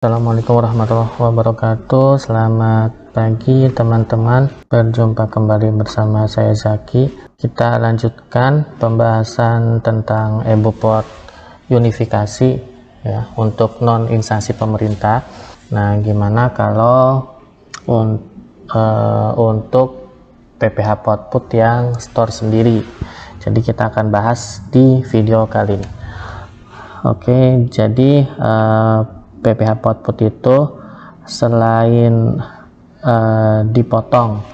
Assalamualaikum warahmatullahi wabarakatuh. Selamat pagi teman-teman, berjumpa kembali bersama saya Zaki. Kita lanjutkan pembahasan tentang e-Bupot unifikasi ya, untuk non instansi pemerintah. Nah, gimana kalau untuk PPH Potput yang store sendiri? Jadi kita akan bahas di video kali ini. Oke, jadi PPH Potput itu selain dipotong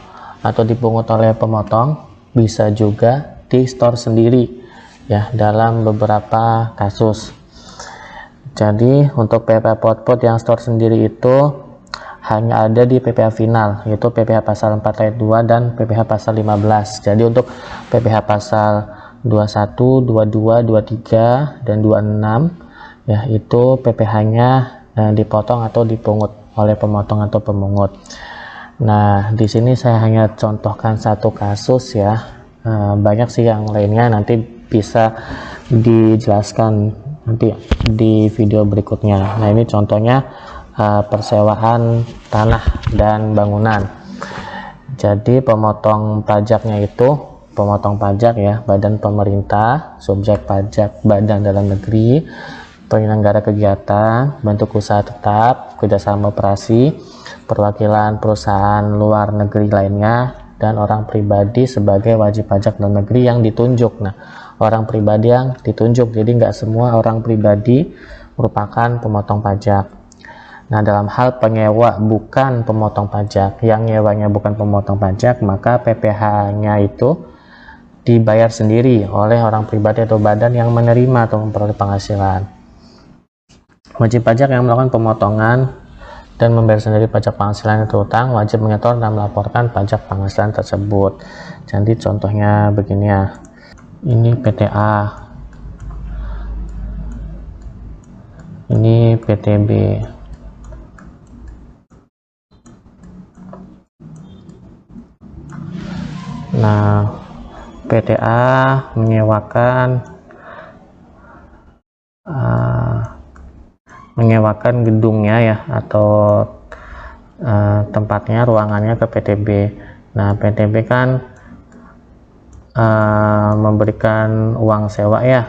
atau dipungut oleh pemotong, bisa juga di store sendiri ya dalam beberapa kasus. Jadi untuk PPH Potput yang store sendiri itu hanya ada di PPH final, yaitu PPH pasal 4 ayat 2 dan PPH pasal 15. Jadi untuk PPH pasal 21, 22, 23 dan 26 ya, itu PPH-nya dipotong atau dipungut oleh pemotong atau pemungut. Nah, di sini saya hanya contohkan satu kasus ya. Banyak sih yang lainnya, nanti bisa dijelaskan nanti di video berikutnya. Nah, ini contohnya persewaan tanah dan bangunan. Jadi pemotong pajaknya itu pemotong pajak ya, badan pemerintah, subjek pajak badan dalam negeri, penyelenggara kegiatan, bentuk usaha tetap, kerjasama operasi, perwakilan perusahaan luar negeri lainnya, dan orang pribadi sebagai wajib pajak dalam negeri yang ditunjuk. Nah, orang pribadi yang ditunjuk, jadi nggak semua orang pribadi merupakan pemotong pajak. Nah, dalam hal penyewa bukan pemotong pajak, yang nyewanya bukan pemotong pajak, maka PPH-nya itu dibayar sendiri oleh orang pribadi atau badan yang menerima atau memperoleh penghasilan. Wajib pajak yang melakukan pemotongan dan membayar sendiri pajak penghasilan atau utang wajib menyetor dan melaporkan pajak penghasilan tersebut. Jadi contohnya begini ya, ini PTA, ini PTB. Nah, PTA menyewakan gedungnya ya, atau tempatnya, ruangannya ke PTB. Nah, PTB kan memberikan uang sewa ya.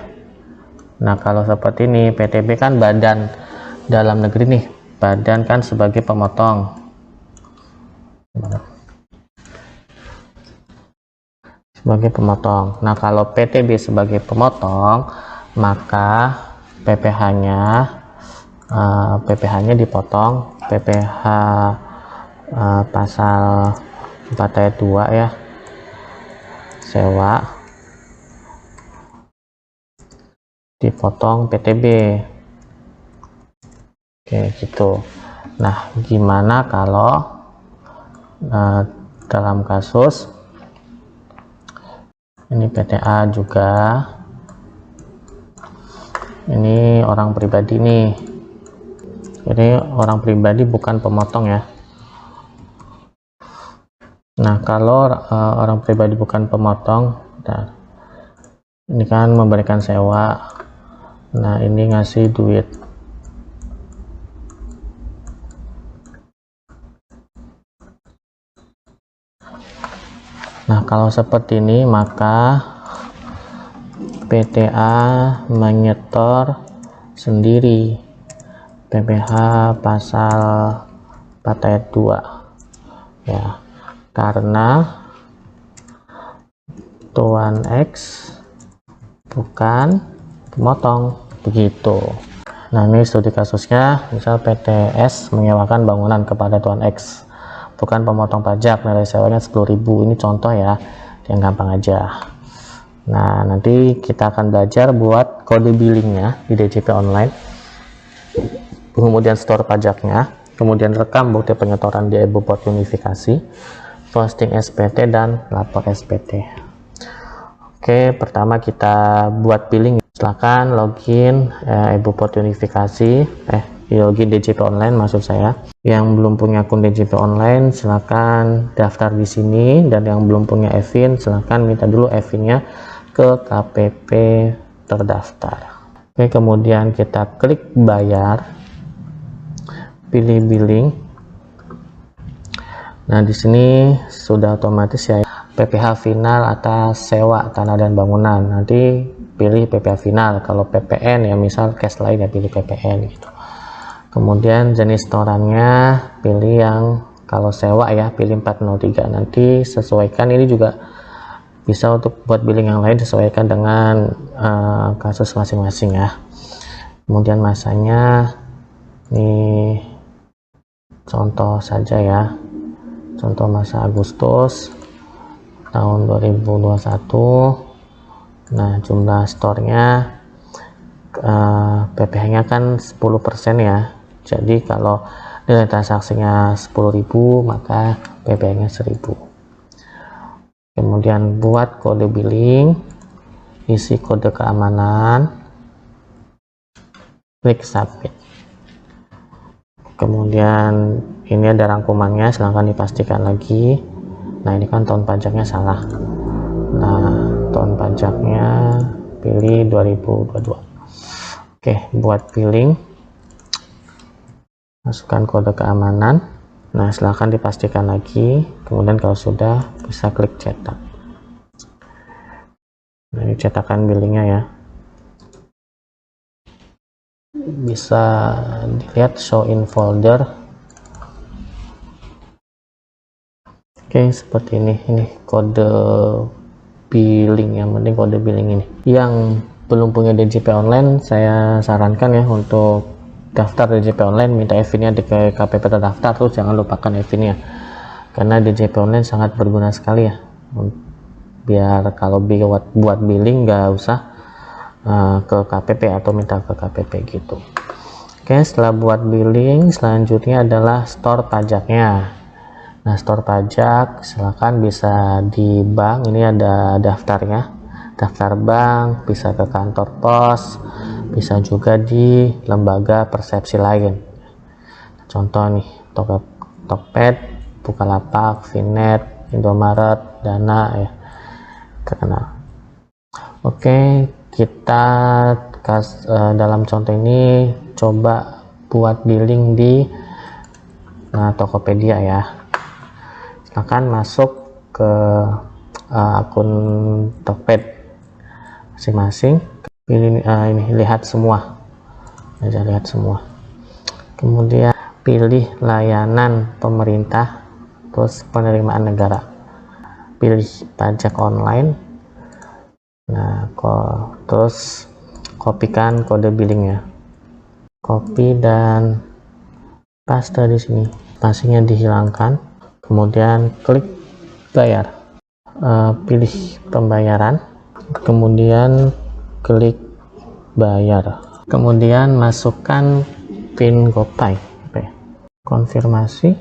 Nah, kalau seperti ini, PTB kan badan dalam negeri nih, badan kan sebagai pemotong. Sebagai pemotong. Nah, kalau PTB sebagai pemotong, maka PPH-nya dipotong PPH pasal 4 ayat 2 ya, sewa, dipotong PTB. Oke, gitu. Nah, gimana kalau dalam kasus ini PTA juga, ini orang pribadi nih, jadi orang pribadi bukan pemotong ya. Nah, kalau orang pribadi bukan pemotong, nah, ini kan memberikan sewa, nah ini ngasih duit. Nah, kalau seperti ini maka PTA menyetor sendiri PPH pasal 4 ayat 2 ya, karena Tuan X bukan pemotong, begitu. Nah, ini studi kasusnya, misal PTS menyewakan bangunan kepada Tuan X, bukan pemotong pajak, nilai sewanya 10.000. Ini contoh ya, yang gampang aja. Nah, nanti kita akan belajar buat kode billingnya di DJP online, kemudian store pajaknya, kemudian rekam bukti penyetoran di e-Bupot unifikasi, posting SPT dan lapor SPT. Oke, pertama kita buat billing. Silahkan login e-Bupot unifikasi, login DJP online maksud saya. Yang belum punya akun DJP online silahkan daftar di sini, dan yang belum punya EVIN silahkan minta dulu EVIN-nya ke KPP terdaftar. Oke, kemudian kita klik bayar. pilih billing. Nah, di sini sudah otomatis ya, PPh final atas sewa tanah dan bangunan. Nanti pilih PPh final. Kalau PPN ya, misal cash lain ya pilih PPN gitu. Kemudian jenis setorannya pilih yang, kalau sewa ya pilih 403. Nanti sesuaikan, ini juga bisa untuk buat billing yang lain, sesuaikan dengan kasus masing-masing ya. Kemudian masanya ini contoh saja ya, contoh masa Agustus tahun 2021. Nah, jumlah store-nya PPh nya kan 10% ya, jadi kalau nilai transaksinya 10.000 maka PPh nya 1.000. Kemudian buat kode billing, isi kode keamanan, klik submit. Kemudian ini ada rangkumannya, silahkan dipastikan lagi. Nah, ini kan tahun pajaknya salah. Nah, tahun pajaknya pilih 2022. Oke, buat billing, masukkan kode keamanan. Nah, silahkan dipastikan lagi. Kemudian kalau sudah, bisa klik cetak. Nah, ini cetakan billingnya ya. Bisa dilihat show in folder. Oke, seperti ini kode billing, yang penting kode billing ini. Yang belum punya DJP online, saya sarankan ya untuk daftar DJP online, minta EVIN-nya di KPP terdaftar, terus jangan lupakan EVIN-nya, karena DJP online sangat berguna sekali ya, biar kalau buat billing nggak usah ke KPP atau minta ke KPP gitu. Oke, setelah buat billing, selanjutnya adalah store pajaknya. Nah, store pajak silakan bisa di bank, ini ada daftarnya, daftar bank, bisa ke kantor pos, bisa juga di lembaga persepsi lain. Contoh nih, Tokped, Bukalapak, Vinet, Indomaret, Dana ya, terkenal. Oke, kita dalam contoh ini coba buat billing di Tokopedia ya. Silakan masuk ke akun Tokped masing-masing, pilih ini, lihat semua aja, lihat semua. Kemudian pilih layanan pemerintah, terus penerimaan negara, pilih pajak online. Nah, terus kopikan kode billingnya, copy dan paste di sini, spasinya dihilangkan. Kemudian klik bayar, pilih pembayaran, kemudian klik bayar, kemudian masukkan PIN GoPay, konfirmasi.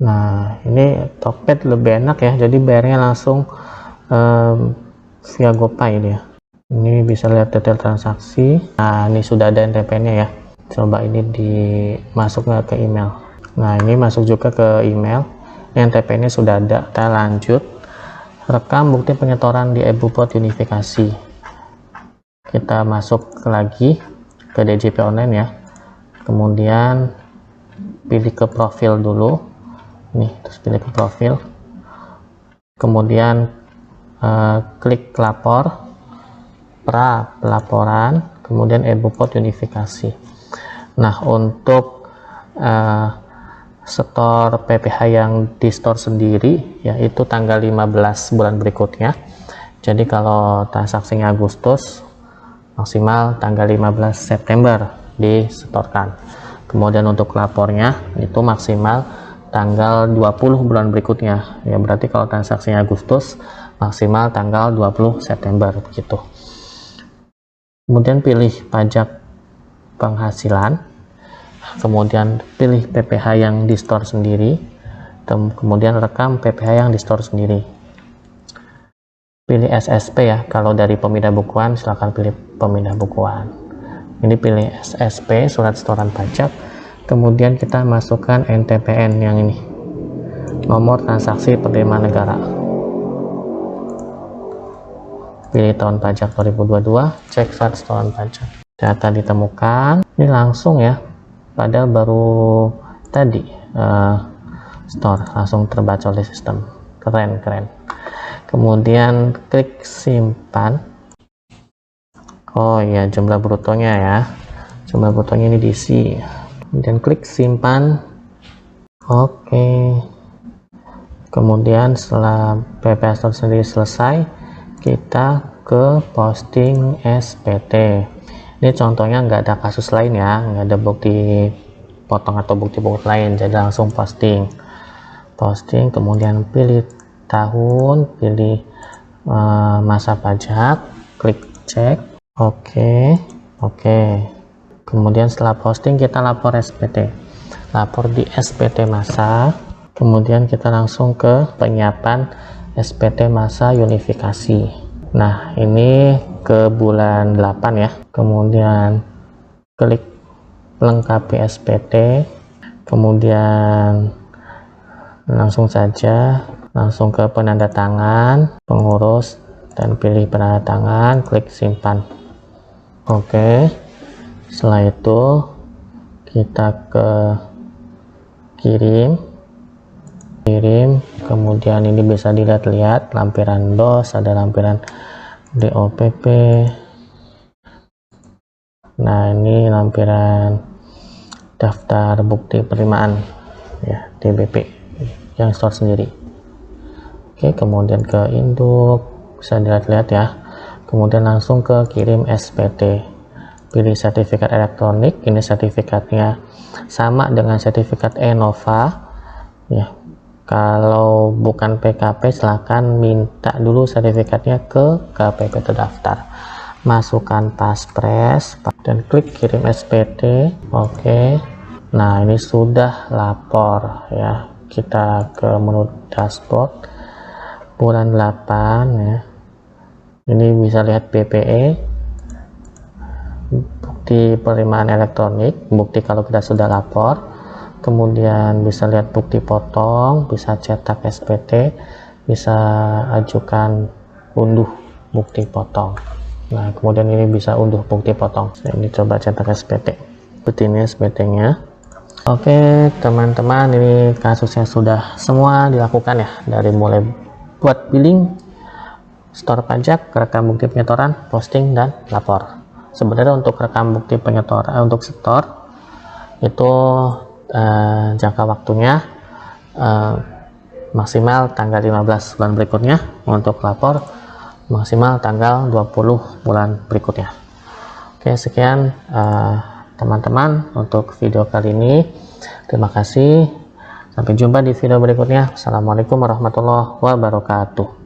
Nah, ini Tokped lebih enak ya, jadi bayarnya langsung via GoPay dia. Ini bisa lihat detail transaksi. Nah, ini sudah ada NTP-nya ya. Coba ini dimasuknya ke email. Nah, ini masuk juga ke email. NTP-nya sudah ada. Kita lanjut. Rekam bukti penyetoran di e-Bupot unifikasi. Kita masuk lagi ke DJP online ya. Kemudian pilih ke profil dulu. Nih, terus pilih ke profil. Kemudian klik lapor, pra pelaporan, kemudian e-Bupot unifikasi. Nah, untuk setor PPh yang di store sendiri yaitu tanggal 15 bulan berikutnya. Jadi kalau transaksinya Agustus, maksimal tanggal 15 September disetorkan. Kemudian untuk lapornya itu maksimal tanggal 20 bulan berikutnya ya, berarti kalau transaksinya Agustus maksimal tanggal 20 September begitu. Kemudian pilih pajak penghasilan, kemudian pilih PPh yang di store sendiri, kemudian rekam PPh yang di store sendiri. Pilih SSP ya, kalau dari pemindah bukuan silahkan pilih pemindah bukuan. Ini pilih SSP, surat setoran pajak, kemudian kita masukkan NTPN yang ini, nomor transaksi penerimaan negara. Pilih tahun pajak 2022, cek surat setoran pajak. Data ditemukan, ini langsung ya padahal baru tadi store langsung terbaca oleh sistem. Keren. Kemudian klik simpan. Oh ya, jumlah brutonya ya, jumlah brutonya ini diisi, kemudian klik simpan. Oke. Kemudian setelah PPA Store sendiri selesai, kita ke posting SPT. Ini contohnya nggak ada kasus lain ya, nggak ada bukti potong atau bukti lain, jadi langsung posting, kemudian pilih tahun, pilih masa pajak, klik cek. Oke. Kemudian setelah posting kita lapor SPT, lapor di SPT masa. Kemudian kita langsung ke penyiapan SPT masa unifikasi. Nah, ini ke bulan 8 ya. Kemudian klik lengkapi SPT, kemudian langsung saja langsung ke penanda tangan pengurus dan pilih penanda tangan, klik simpan. Oke, setelah itu kita ke kirim, kemudian ini bisa dilihat lampiran DOS, ada lampiran DOPP. Nah, ini lampiran daftar bukti penerimaan ya, DBP yang store sendiri. Oke, kemudian ke induk, bisa dilihat ya. Kemudian langsung ke kirim SPT, pilih sertifikat elektronik. Ini sertifikatnya sama dengan sertifikat Enova ya. Kalau bukan PKP silahkan minta dulu sertifikatnya ke KPP terdaftar, masukkan paspres dan klik kirim SPT. Oke. Nah, ini sudah lapor ya. Kita ke menu dashboard bulan 8 ya. Ini bisa lihat BPE, bukti penerimaan elektronik, bukti kalau kita sudah lapor. Kemudian bisa lihat bukti potong, bisa cetak SPT, bisa ajukan unduh bukti potong. Nah, kemudian ini bisa unduh bukti potong. Nah, ini coba cetak SPT. Seperti ini SPT-nya. Oke, teman-teman, ini kasusnya sudah semua dilakukan ya, dari mulai buat billing, store pajak, rekam bukti penyetoran, posting, dan lapor. Sebenarnya untuk rekam bukti penyetoran, untuk store itu jangka waktunya maksimal tanggal 15 bulan berikutnya, untuk lapor maksimal tanggal 20 bulan berikutnya. Oke, sekian teman-teman untuk video kali ini. Terima kasih, sampai jumpa di video berikutnya. Assalamualaikum warahmatullahi wabarakatuh.